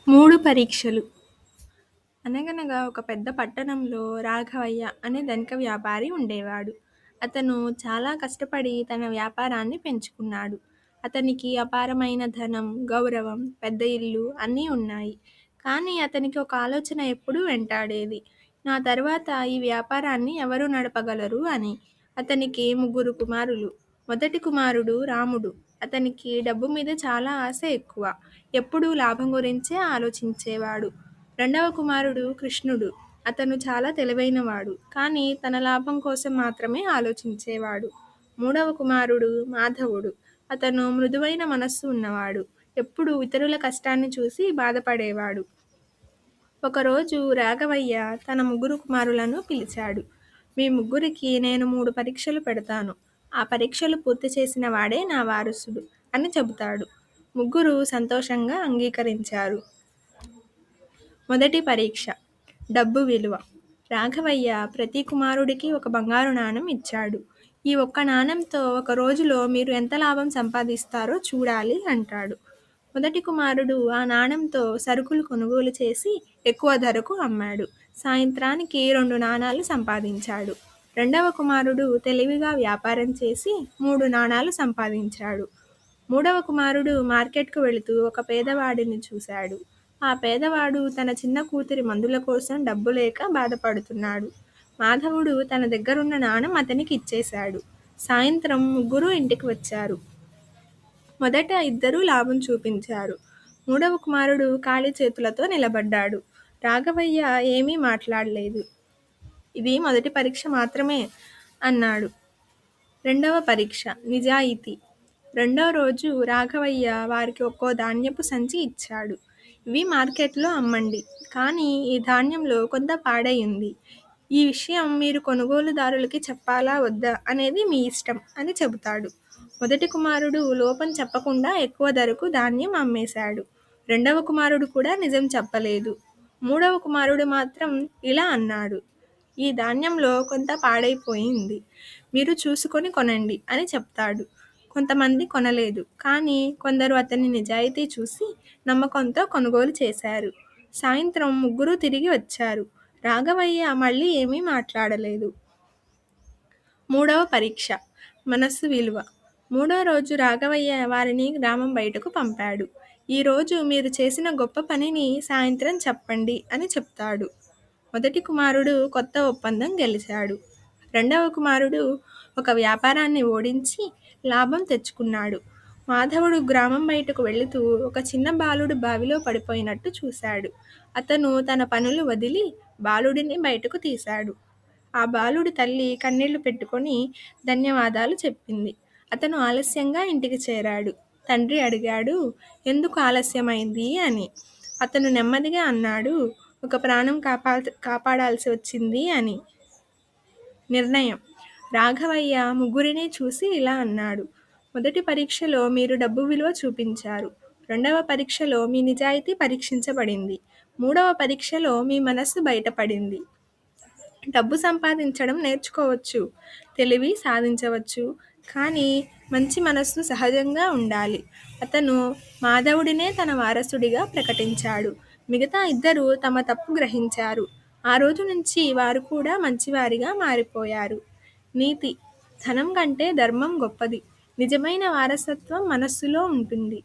3 పరీక్షలు. అనగనగా ఒక పెద్ద పట్టణంలో రాఘవయ్య అనే ధనిక వ్యాపారి ఉండేవాడు. అతను చాలా కష్టపడి తన వ్యాపారాన్ని పెంచుకున్నాడు. అతనికి అపారమైన ధనం, గౌరవం, పెద్ద ఇల్లు అన్నీ ఉన్నాయి. కానీ అతనికి ఒక ఆలోచన ఎప్పుడూ వెంటాడేది. నా తర్వాత ఈ వ్యాపారాన్ని ఎవరు నడపగలరు అని. అతనికి 3 కుమారులు. మొదటి కుమారుడు రాముడు. అతనికి డబ్బు మీద చాలా ఆశ ఎక్కువ. ఎప్పుడూ లాభం గురించే ఆలోచించేవాడు. రెండవ కుమారుడు కృష్ణుడు. అతను చాలా తెలివైనవాడు, కానీ తన లాభం కోసం మాత్రమే ఆలోచించేవాడు. మూడవ కుమారుడు మాధవుడు. అతను మృదువైన మనస్సు ఉన్నవాడు. ఎప్పుడూ ఇతరుల కష్టాన్ని చూసి బాధపడేవాడు. ఒకరోజు రాఘవయ్య తన 3 కుమారులను పిలిచాడు. మీ ముగ్గురికి నేను 3 పరీక్షలు పెడతాను. ఆ పరీక్షలు పూర్తి చేసిన వాడే నా వారసుడు అని చెబుతాడు. ముగ్గురు సంతోషంగా అంగీకరించారు. మొదటి పరీక్ష. డబ్బు విలువ. రాఘవయ్య ప్రతి కుమారుడికి ఒక బంగారు నాణెం ఇచ్చాడు. ఈ ఒక్క నాణెంతో ఒక రోజులో మీరు ఎంత లాభం సంపాదిస్తారో చూడాలి అంటాడు. మొదటి కుమారుడు ఆ నాణెంతో సరుకులు కొనుగోలు చేసి ఎక్కువ ధరకు అమ్మాడు. సాయంత్రానికి 2 నాణాలు సంపాదించాడు. రెండవ కుమారుడు తెలివిగా వ్యాపారం చేసి 3 నాణాలు సంపాదించాడు. మూడవ కుమారుడు మార్కెట్కు వెళుతూ ఒక పేదవాడిని చూశాడు. ఆ పేదవాడు తన చిన్న కూతురి మందుల కోసం డబ్బు లేక బాధపడుతున్నాడు. మాధవుడు తన దగ్గరున్న నాణెం అతనికి ఇచ్చేశాడు. సాయంత్రం ముగ్గురు ఇంటికి వచ్చారు. మొదట ఇద్దరూ లాభం చూపించారు. మూడవ కుమారుడు ఖాళీ చేతులతో నిలబడ్డాడు. రాఘవయ్య ఏమీ మాట్లాడలేదు. ఇది మొదటి పరీక్ష మాత్రమే అన్నాడు. రెండవ పరీక్ష. నిజాయితీ. రెండో రోజు రాఘవయ్య వారికి ఒక్కో ధాన్యపు సంచి ఇచ్చాడు. ఇవి మార్కెట్లో అమ్మండి, కానీ ఈ ధాన్యంలో కొంత పాడైంది. ఈ విషయం మీరు కొనుగోలుదారులకి చెప్పాలా వద్దా అనేది మీ ఇష్టం అని చెబుతాడు. మొదటి కుమారుడు లోపం చెప్పకుండా ఎక్కువ ధరకు ధాన్యం అమ్మేశాడు. రెండవ కుమారుడు కూడా నిజం చెప్పలేదు. మూడవ కుమారుడు మాత్రం ఇలా అన్నాడు. ఈ ధాన్యంలో కొంత పాడైపోయింది, మీరు చూసుకొని కొనండి అని చెప్తాడు. కొంతమంది కొనలేదు, కానీ కొందరు అతని నిజాయితీ చూసి నమ్మకంతో కొనుగోలు చేశారు. సాయంత్రం ముగ్గురు తిరిగి వచ్చారు. రాఘవయ్య మళ్ళీ ఏమీ మాట్లాడలేదు. మూడవ పరీక్ష. మనస్సు విలువ. మూడో రోజు రాఘవయ్య వారిని గ్రామం బయటకు పంపాడు. ఈరోజు మీరు చేసిన గొప్ప పనిని సాయంత్రం చెప్పండి అని చెప్తాడు. మొదటి కుమారుడు కొత్త ఒప్పందం గెలిచాడు. రెండవ కుమారుడు ఒక వ్యాపారాన్ని ఓడించి లాభం తెచ్చుకున్నాడు. మాధవుడు గ్రామం బయటకు వెళుతూ ఒక చిన్న బాలుడు బావిలో పడిపోయినట్టు చూశాడు. అతను తన పనులు వదిలి బాలుడిని బయటకు తీశాడు. ఆ బాలుడి తల్లి కన్నీళ్లు పెట్టుకొని ధన్యవాదాలు చెప్పింది. అతను ఆలస్యంగా ఇంటికి చేరాడు. తండ్రి అడిగాడు, ఎందుకు ఆలస్యమైంది అని. అతను నెమ్మదిగా అన్నాడు, ఒక ప్రాణం కాపాడాల్సి వచ్చింది అని. నిర్ణయం. రాఘవయ్య ముగ్గురిని చూసి ఇలా అన్నాడు. మొదటి పరీక్షలో మీరు డబ్బు విలువ చూపించారు. రెండవ పరీక్షలో మీ నిజాయితీ పరీక్షించబడింది. మూడవ పరీక్షలో మీ మనస్సు బయటపడింది. డబ్బు సంపాదించడం నేర్చుకోవచ్చు, తెలివి సాధించవచ్చు, కానీ మంచి మనస్సు సహజంగా ఉండాలి. అతను మాధవుడినే తన వారసుడిగా ప్రకటించాడు. మిగతా ఇద్దరు తమ తప్పు గ్రహించారు. ఆ రోజు నుంచి వారు కూడా మంచివారిగా మారిపోయారు. నీతి. ధనం కంటే ధర్మం గొప్పది. నిజమైన వారసత్వం మనస్సులో ఉంటుంది.